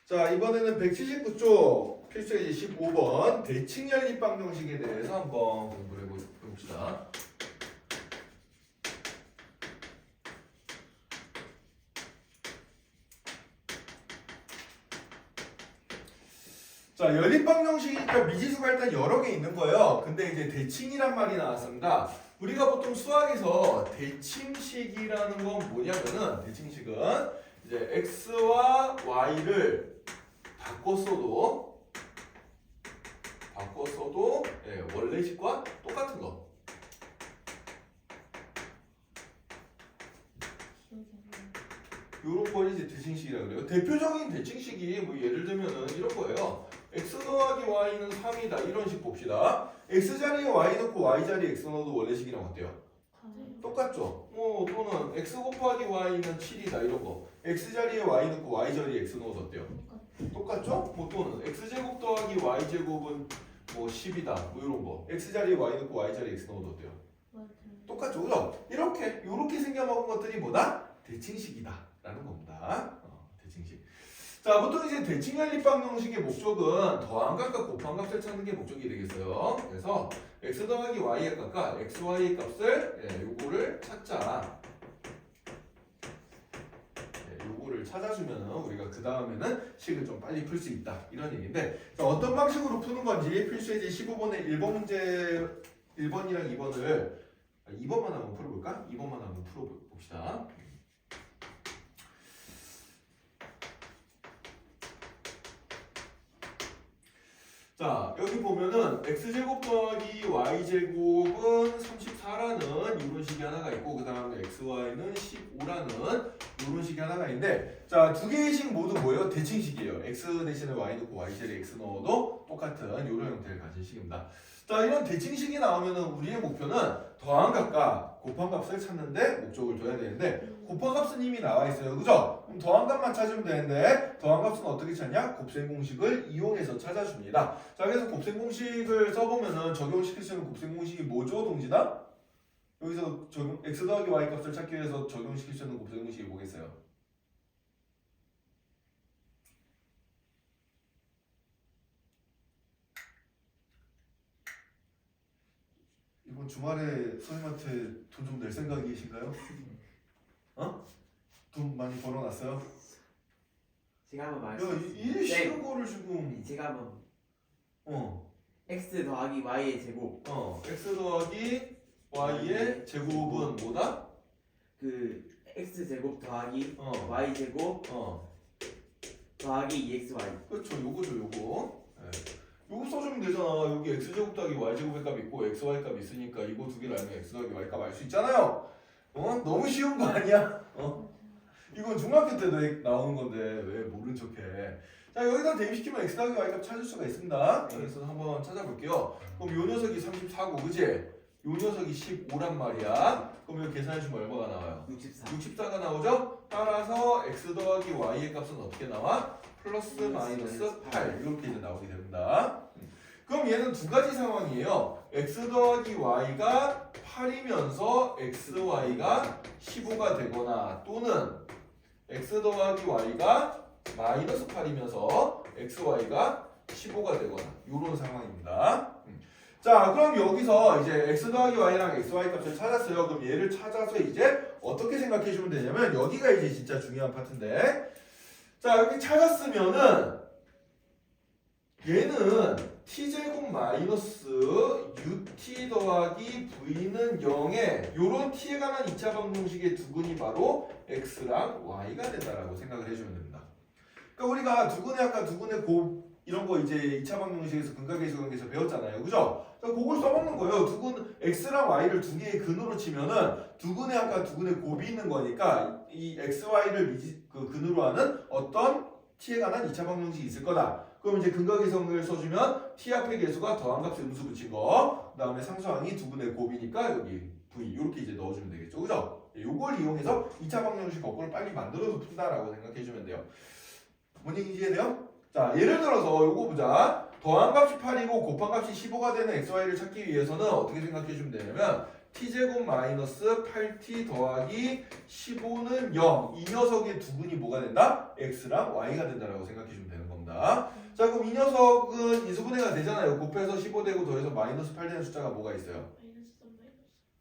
자, 이번에는 179쪽 필수예제 15번 대칭 연립방 정식에 대해서 한번 공부를 해봅시다. 자, 연립방 정식이니까 미지수가 일단 여러 개 있는 거예요. 근데 이제 대칭이란 말이 나왔습니다. 우리가 보통 수학에서 대칭식이라는 건 뭐냐면은 대칭식은 이제 x와 y를 바꿨어도 예, 원래식과 똑같은 거. 요런 걸 이제 대칭식이라고 그래요. 대표적인 대칭식이 뭐 예를 들면은 이런 거예요. x 더하기 y는 3이다. 이런 식 봅시다. x 자리에 y 넣고 y 자리에 x 넣어도 원래식이랑 어때요? 똑같죠? 뭐 또는 x 곱하기 y는 7이다. 이런 거. x 자리에 y 넣고 y 자리에 x 넣어도 어때요? 똑같죠? 뭐 또는 x제곱 더하기 y제곱은 뭐 10이다. 뭐 이런 거. x 자리에 y 넣고 y 자리에 x 넣어도 어때요? 똑같죠? 그죠? 요렇게 생겨먹은 것들이 뭐다? 대칭식이다. 라는 겁니다. 대칭식. 자, 보통 이제 대칭 연립방 정식의 목적은 더한 값과 곱한 값을 찾는 게 목적이 되겠어요. 그래서 x 더하기 y의 값과 xy의 값을 요거를 찾자. 요거를 찾아주면은 우리가 그 다음에는 식을 좀 빨리 풀 수 있다. 이런 얘기인데, 자, 어떤 방식으로 푸는 건지 필수예제 15번의 1번 문제 1번이랑 2번을 2번만 한번 풀어볼까? 2번만 한번 풀어봅시다. 자, 여기 보면은 x제곱 더하기 y제곱은 34라는 이런 식이 하나가 있고, 그 다음에 xy는 15라는 이런 식이 하나가 있는데, 자, 두 개의 식 모두 뭐예요? 대칭식이에요. x 대신에 y 넣고 y 자리에 x 넣어도 똑같은 이런 형태를 가진 식입니다. 자, 이런 대칭식이 나오면은 우리의 목표는 더한 값과 곱한 값을 찾는데 목적을 둬야 되는데, 곱한 값은 이미 나와 있어요. 그죠? 그럼 더한 값만 찾으면 되는데, 더한 값은 어떻게 찾냐? 곱셈 공식을 이용해서 찾아줍니다. 자, 그래서 곱셈 공식을 써보면은 적용시킬 수 있는 곱셈 공식이 뭐죠, 동진아? 여기서 x 더하기 y 값을 찾기 위해서 적용시킬 수 있는 곱셈 공식이 뭐겠어요? 이번 주말에 선생님한테 돈 좀 낼 생각이신가요? 어? 돈 많이 벌어놨어요? 제가 한번 야, 말씀드릴게요. 이 쉬운 거를 지금 제가 한번 어 x 더하기 y의 제곱 x 더하기 y의 제곱은 뭐다? 그 x 제곱 더하기 어 y 제곱 더하기 2xy. 그렇죠. 요거죠, 요거. 요거 써주면 되잖아. 여기 x 제곱 더하기 y 제곱의 값이 있고 x y 값이 있으니까 이거 두 개를 알면 x 더하기 y 값 알 수 있잖아요. 너무 쉬운 거 아니야? 이건 중학교 때도 나오는 건데 왜 모른 척해? 자, 여기다 대입시키면 x 더하기 y 값 찾을 수가 있습니다. 그래서 한번 찾아볼게요. 그럼 요 녀석이 34고, 그지? 요 녀석이 15란 말이야. 그럼 여기 계산해주면 얼마가 나와요? 64가 나오죠? 따라서 x 더하기 y의 값은 어떻게 나와? 플러스 마이너스 8 이렇게 이제 나오게 됩니다. 그럼 얘는 두 가지 상황이에요. x 더하기 y가 8이면서 xy가 15가 되거나, 또는 x 더하기 y가 마이너스 8이면서 xy가 15가 되거나, 이런 상황입니다. 자, 그럼 여기서 이제 x 더하기 y랑 xy 값을 찾았어요. 그럼 얘를 찾아서 이제 어떻게 생각해 주면 되냐면, 여기가 이제 진짜 중요한 파트인데, 자, 여기 찾았으면은 얘는 t제곱 마이너스 ut 더하기 v는 0에 요런 t에 관한 2차 방정식의 두근이 바로 x랑 y가 된다라고 생각을 해주면 됩니다. 그러니까 우리가 두근의 합과 두근의 곱 이런 거 이제 2차 방정식에서 근각계수 관계에서 배웠잖아요. 그죠? 자, 그걸 써먹는 거예요. 두근 x랑 y를 두 개의 근으로 치면은 두근의 합과 두근의 곱이 있는 거니까 이 xy를 근으로 하는 어떤 t에 관한 2차 방정식이 있을 거다. 그럼 이제 근각계수를 써주면 t 앞의 계수가 더한 값에 음수 붙인 거, 그 다음에 상수항이 두근의 곱이니까 여기 v 이렇게 이제 넣어주면 되겠죠. 그죠? 요걸 이용해서 2차 방정식 거꾸로 빨리 만들어서 푼다라고 생각해주면 돼요. 뭔 얘기인지 이해돼요? 자, 예를 들어서 요거 보자. 더한 값이 8이고 곱한 값이 15가 되는 xy를 찾기 위해서는 어떻게 생각해 주면 되냐면, t제곱 마이너스 8t 더하기 15는 0. 이 녀석의 두 근이 뭐가 된다? x랑 y가 된다라고 생각해 주면 되는 겁니다. 자, 그럼 이 녀석은 인수분해가 되잖아요. 곱해서 15 되고 더해서 마이너스 8 되는 숫자가 뭐가 있어요?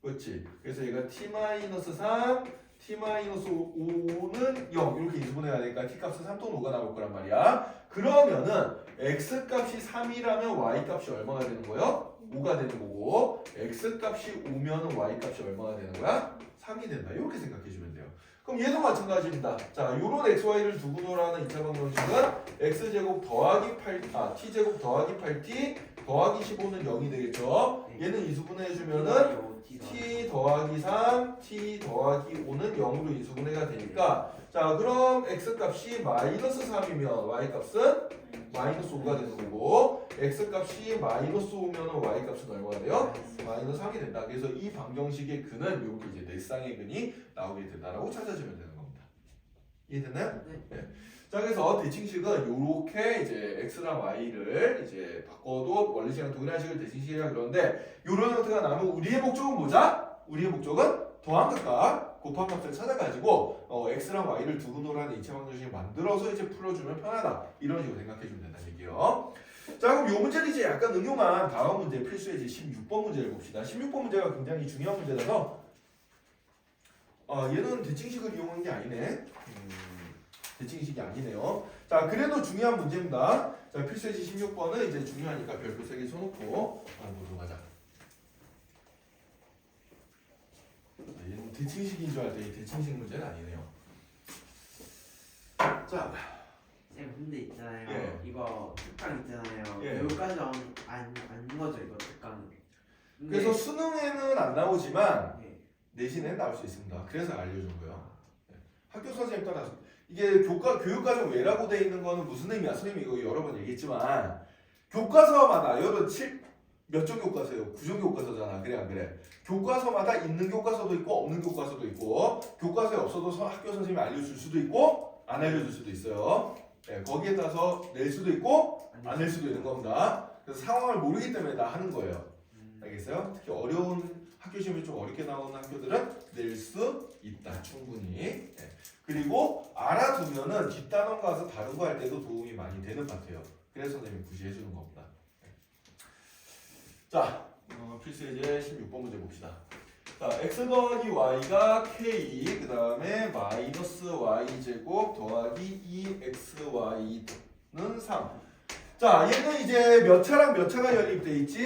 그렇지. 그래서 얘가 t-3, t-5는 0 이렇게 인수분해가 되니까 t값은 3 또는 5가 나올 거란 말이야. 그러면은 x값이 3이라면 y값이 얼마가 되는 거예요? 5가 되는 거고 x값이 5면은 y값이 얼마가 되는 거야? 3이 된다. 이렇게 생각해 주면 돼요. 그럼 얘도 마찬가지입니다. 자, 요런 xy를 두고 놀아는 2차 방정식은 x제곱 더하기 8, t제곱 더하기 8t 더하기 15는 0이 되겠죠. 얘는 인수분해 해주면은 t 더하기 3, t 더하기 5는 0으로 인수분해가 되니까 자, 그럼 x값이 마이너스 3이면 y값은 마이너스 5가 되는 거고 x값이 마이너스 5면 y값은 얼마가 돼요? 마이너스 3이 된다. 그래서 이 방정식의 근은 이렇게 이제 네 쌍의 근이 나오게 된다라고 찾아주면 되는 겁니다. 이해됐나요? 네. 자, 그래서 대칭식은 이렇게 이제 x랑 y를 이제 바꿔도 원리식이랑 동일한 식을 대칭식이라 그러는데 이런 형태가 나면 우리의 목적은 뭐죠? 우리의 목적은 더한 값과 곱한 값을 찾아가지고 x랑 y를 두 근으로 하는 이차 방정식을 만들어서 이제 풀어주면 편하다. 이런 식으로 생각해주면 된다는 얘기예요. 자, 그럼 이 문제는 이제 약간 응용한 다음 문제 필수의 이제 16번 문제를 봅시다. 16번 문제가 굉장히 중요한 문제라서 얘는 대칭식을 이용한 게 아니네. 대칭식이 아니네요. 자, 그래도 중요한 문제입니다. 자, 필수예지 16번은 이제 중요하니까 별표 3개 쳐놓고 보도록 하자. 얘는 대칭식인 줄 알았더니 대칭식 문제는 아니네요. 자, 쌤 근데 있잖아요. 예. 이거 특강 있잖아요. 예. 여기까지 안 거죠 이거 특강. 그래서 수능에는 안 나오지만 네. 내신에는 나올 수 있습니다. 그래서 알려준 거예요. 학교 선생님 따라서 이게 교육과정 외라고 돼 있는 거는 무슨 의미야? 선생님이 이거 여러 번 얘기했지만 교과서마다 여러분 몇 종 교과서예요? 9종 교과서잖아. 그래 안 그래? 교과서마다 있는 교과서도 있고 없는 교과서도 있고 교과서에 없어도 학교 선생님이 알려줄 수도 있고 안 알려줄 수도 있어요. 네, 거기에 따라서 낼 수도 있고 안 낼 수도 있는 겁니다. 그래서 상황을 모르기 때문에 다 하는 거예요. 알겠어요? 특히 어려운 학교 시험이 좀 어렵게 나오는 학교들은 낼 수 있다. 충분히. 네. 그리고 알아두면은 뒷단원 가서 다른 거 할 때도 도움이 많이 되는 파트예요. 그래서 선생님이 굳이 해주는 겁니다. 네. 자, 필수예제 16번 문제 봅시다. 자, x 더하기 y가 k, 그 다음에 마이너스 y제곱 더하기 2xy는 3. 자, 얘는 이제 몇 차랑 몇 차가 연립돼 있지?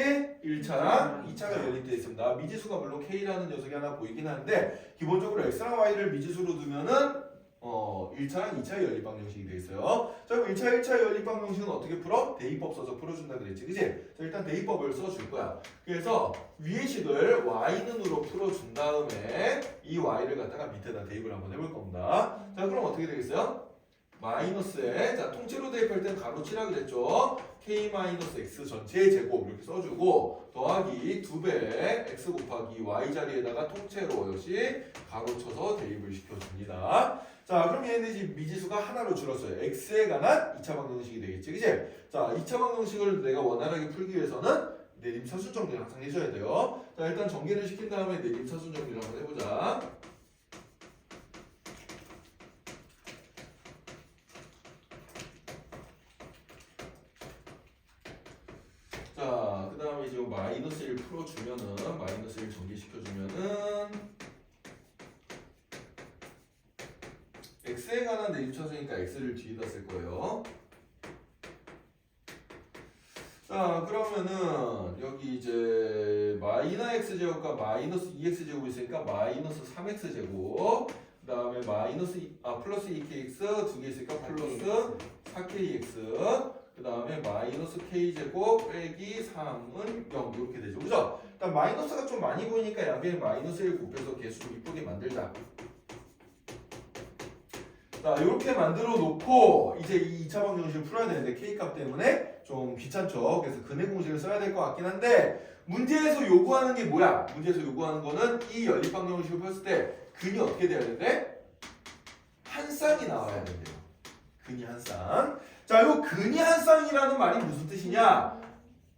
1차랑 2차가 연립돼 있습니다. 미지수가 물론 k라는 녀석이 하나 보이긴 하는데 기본적으로 x랑 y를 미지수로 두면은 1차랑 2차 연립 방정식이 돼 있어요. 자, 그럼 1차 연립 방정식은 어떻게 풀어? 대입법 써서 풀어준다 그랬지, 그지? 자, 일단 대입법을 써줄 거야. 그래서 위의 식을 y는으로 풀어준 다음에 이 y를 갖다가 밑에다 대입을 한번 해볼 겁니다. 자, 그럼 어떻게 되겠어요? 마이너스에 자 통째로 대입할 땐 가로 치라 그랬죠. k-x 전체의 제곱 이렇게 써주고 더하기 2배 x 곱하기 y 자리에다가 통째로 역시 가로 쳐서 대입을 시켜줍니다. 자, 그럼 얘는 이제 미지수가 하나로 줄었어요. x에 관한 2차 방정식이 되겠지, 그치? 자, 2차 방정식을 내가 원활하게 풀기 위해서는 내림 차순 정리를 항상 해줘야 돼요. 자, 일단 전개를 시킨 다음에 내림 차순 정리를 한번 해보자. 자, 그 다음에 이제 마이너스 1 풀어주면은 마이너스 1 전개시켜주면은 x에 관한 내림차수니까 x를 뒤에다 쓸 거예요. 자, 그러면은 여기 이제 마이너스 x제곱과 마이너스 2x제곱이 있으니까 마이너스 3x제곱 그 다음에 플러스 2kx 두 개 있으니까 플러스 4kx 그 다음에 마이너스 k제곱 빼기 3은 0 이렇게 되죠. 그죠? 일단 마이너스가 좀 많이 보이니까 양변에 마이너스 1 곱해서 개수를 이쁘게 만들자. 자, 이렇게 만들어 놓고 이제 이 2차 방정식을 풀어야 되는데 k값 때문에 좀 귀찮죠. 그래서 근해 공식을 써야 될 것 같긴 한데 문제에서 요구하는 게 뭐야? 문제에서 요구하는 거는 이 연립 방정식을 풀었을 때 근이 어떻게 돼야 되는데? 한 쌍이 나와야 된대요. 근이 한 쌍. 자, 요 근이 한 쌍이라는 말이 무슨 뜻이냐?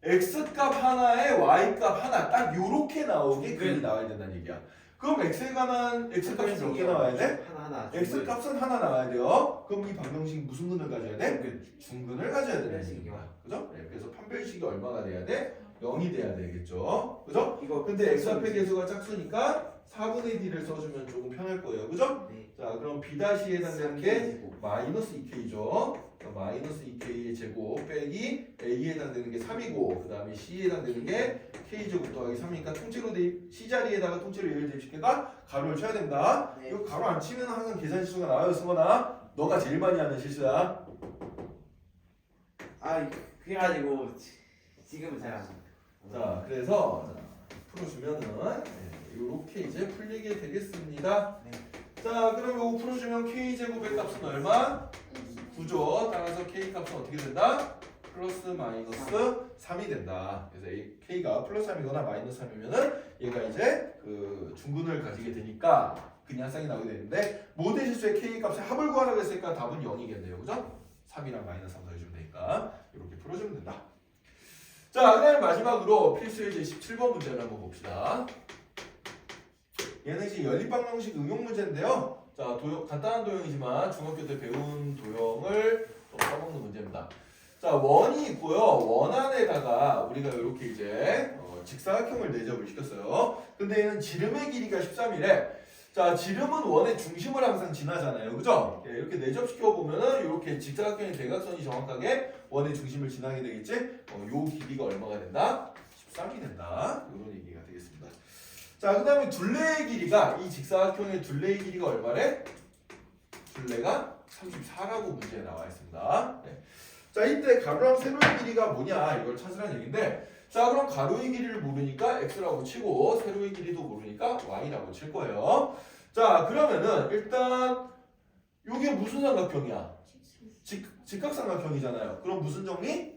x값 하나에 y값 하나 딱 요렇게 나오게 그림이 나와야 된다는 얘기야. 그럼 x에 관한 x값이 몇 개 나와야 돼? 하나. x값은 하나 나와야 돼요. 그럼 이 방정식 무슨 근을 가져야 돼? 중근을 가져야 된다는 얘기야. 그죠? 네, 그래서 판별식이 얼마가 돼야 돼? 0이 돼야 되겠죠. 그죠? 이거 근데 x 앞에 계수가 짝수니까 4분의 d를 써주면 조금 편할 거예요. 그죠? 네. 자, 그럼 b-에 해당되는 게 마이너스 2k죠. 마이너스 2k의 제곱 빼기 a에 해당되는 게 3이고 그 다음에 c에 해당되는 게 k제곱 더하기 3이니까 통째로 대입 c자리에다가 통째로 얘를 대입시키니까 가로를 쳐야 된다. 네. 이거 가로 안 치면 항상 계산 실수가 나와요. 승원아. 너가 제일 많이 하는 실수야. 아 그래가지고 지금은 잘 안. 자, 그래서 풀어주면은 이렇게 이제 풀리게 되겠습니다. 네. 자, 그럼 이거 풀어주면 k제곱의 값은 얼마? 9죠. 따라서 k값은 어떻게 된다? 플러스 마이너스 3이 된다. 그래서 k가 플러스 3이거나 마이너스 3이면은 얘가 이제 그 중근을 가지게 되니까 그냥 쌍이 나오게 되는데 모든 실수의 k값의 합을 구하라고 했으니까 답은 0이겠네요. 그죠? 3이랑 마이너스 3 더해주면 되니까 이렇게 풀어주면 된다. 자, 그다음 마지막으로 필수의 이제 17번 문제를 한번 봅시다. 얘는 이제 연립방정식 응용 문제인데요. 자, 간단한 도형이지만 중학교 때 배운 도형을 또 써먹는 문제입니다. 자, 원이 있고요. 원 안에다가 우리가 이렇게 이제 직사각형을 내접을 시켰어요. 근데 얘는 지름의 길이가 13이래. 자, 지름은 원의 중심을 항상 지나잖아요. 그죠? 이렇게 내접시켜 보면은 이렇게 직사각형의 대각선이 정확하게 원의 중심을 지나게 되겠지? 요 길이가 얼마가 된다? 13이 된다. 이런 얘기가 되겠습니다. 자, 그 다음에 둘레의 길이가 이 직사각형의 둘레의 길이가 얼마래? 둘레가 34라고 문제에 나와 있습니다. 네. 자, 이때 가로랑 세로의 길이가 뭐냐 이걸 찾으라는 얘기인데 자, 그럼 가로의 길이를 모르니까 x라고 치고 세로의 길이도 모르니까 y라고 칠 거예요. 자, 그러면은 일단 이게 무슨 삼각형이야? 직각삼각형이잖아요. 그럼 무슨 정리?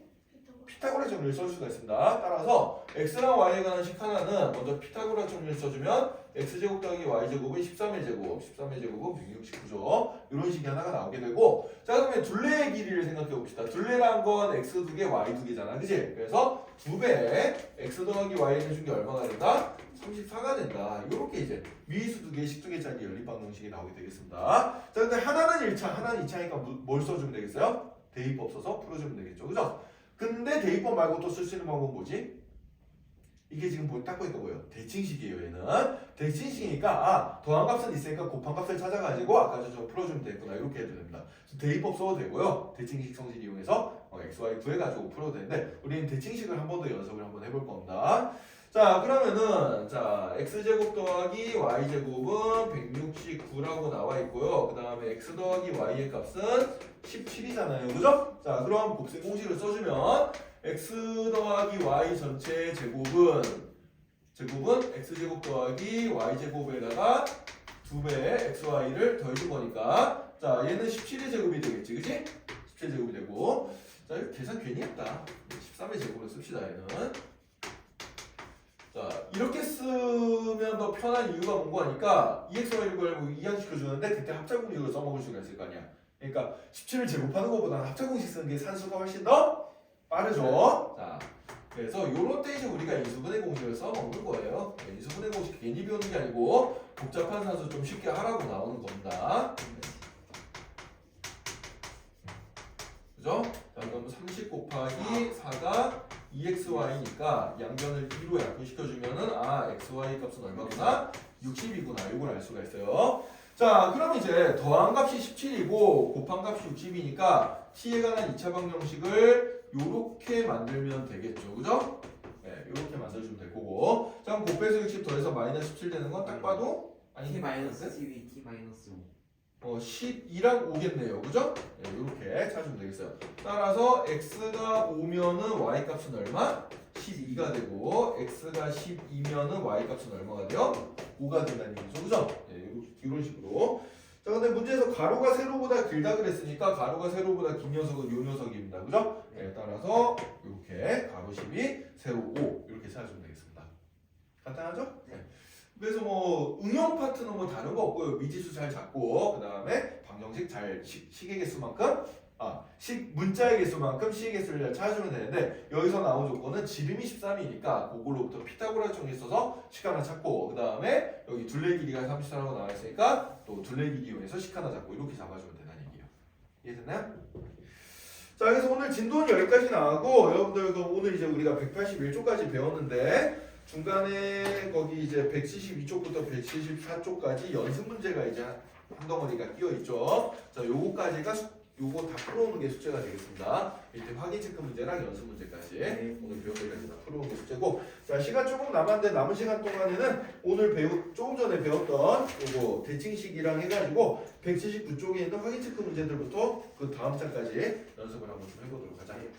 피타고라 정리를 쓸 수가 있습니다. 따라서 x랑 y에 관한 식 하나는 먼저 피타고라 정리를 써주면 x제곱 더하기 y제곱은 13의 제곱, 13의 제곱은 169죠. 이런 식이 하나가 나오게 되고 자, 그러면 둘레의 길이를 생각해 봅시다. 둘레란 건 x 2개, y 2개잖아. 그치? 그래서 2배 x 더하기 y를 준 게 얼마가 된다? 34가 된다. 이렇게 이제 미수 2개, 식 2개짜리 연립방정식이 나오게 되겠습니다. 자, 근데 하나는 1차, 하나는 2차니까 뭘 써주면 되겠어요? 대입법 써서 풀어주면 되겠죠. 그죠? 근데 대입법 말고 또 쓸 수 있는 방법은 뭐지? 이게 지금 딱 보니까 뭐예요? 대칭식이에요. 얘는 대칭식이니까 더한값은 있으니까 곱한값을 찾아가지고 아까 저처럼 풀어주면 되겠구나 이렇게 해도 됩니다. 대입법 써도 되고요. 대칭식 성질 이용해서 x, y 구해가지고 풀어도 되는데 우리는 대칭식을 한 번 더 연습을 한번 해볼 겁니다. 자, 그러면은 자 x제곱 더하기 y제곱은 169라고 나와 있고요. 그 다음에 x 더하기 y의 값은 17이잖아요. 그죠? 자, 그럼 곱셈 공식을 써주면 x 더하기 y 전체의 제곱은 x제곱 더하기 y제곱에다가 2배 xy를 더해준 거니까 자, 얘는 17의 제곱이 되겠지. 그치? 17 제곱이 되고 자, 이거 계산 괜히 했다. 13의 제곱을 씁시다. 얘는 자, 이렇게 쓰면 더 편한 이유가 뭔고 하니까 EXY를 구하려고 이항시켜주는데 그때 합작공식을 써먹을 수가 있을 거 아니야. 그러니까 17을 제곱하는 것보다는 합작공식 쓰는 게 산수가 훨씬 더 빠르죠. 자, 그래서 요런 때 이제 우리가 인수분해 공식을 써먹는 거예요. 인수분해 공식 괜히 배우는 게 아니고 복잡한 산수 좀 쉽게 하라고 나오는 겁니다. 그죠? 자, 그럼 30 곱하기 4가 2xy니까 양변을 2로 약분시켜주면은 xy 값은 얼마구나? 60이구나. 이걸 알 수가 있어요. 자, 그럼 이제 더한 값이 17이고 곱한 값이 60이니까 t에 관한 2차 방정식을 요렇게 만들면 되겠죠. 그죠? 네, 요렇게 만들어주면 될 거고 자, 그럼 곱해서 60 더해서 마이너스 17 되는 건 딱 봐도 t 마이너스 12, t 마이너스 5. 12랑 5겠네요. 그죠? 네, 이렇게 찾으면 되겠어요. 따라서 x가 5면은 y 값은 얼마? 12가 되고 x가 12면은 y 값은 얼마가 돼요? 5가 된다는 얘기죠. 그죠? 네, 이런 식으로. 자, 근데 문제에서 가로가 세로보다 길다 그랬으니까 가로가 세로보다 긴 녀석은 요 녀석입니다. 그죠? 네, 따라서 이렇게 가로 12, 세로 5 이렇게 찾으면 되겠습니다. 간단하죠? 네. 그래서 뭐 응용 파트는 뭐 다른 거 없고요. 미지수 잘 잡고 그 다음에 방정식 잘 식의 개수만큼 문자의 개수만큼 C의 개수를 찾아주면 되는데 여기서 나온 조건은 지름이 13이니까 그걸로부터 피타고라스 정리 써서 식 하나 찾고 그 다음에 여기 둘레 길이가 34라고 나와 있으니까 또 둘레 길이 이용해서 식 하나 잡고 이렇게 잡아주면 된다는 얘기예요. 이해됐나요? 자, 그래서 오늘 진도는 여기까지 나가고 여러분들 오늘 이제 우리가 181쪽까지 배웠는데 중간에 거기 이제 172쪽부터 174쪽까지 연습 문제가 이제 한 덩어리가 끼어 있죠. 자, 요거까지가 요거 다 풀어오는 게 숙제가 되겠습니다. 밑에 확인 체크 문제랑 연습 문제까지 오늘 배운 거까지 다 풀어오는 게 숙제고, 자 시간 조금 남았는데 남은 시간 동안에는 오늘 조금 전에 배웠던 요거 대칭식이랑 해가지고 179쪽에 있는 확인 체크 문제들부터 그 다음 장까지 연습을 한번 좀 해보도록 하자. 네.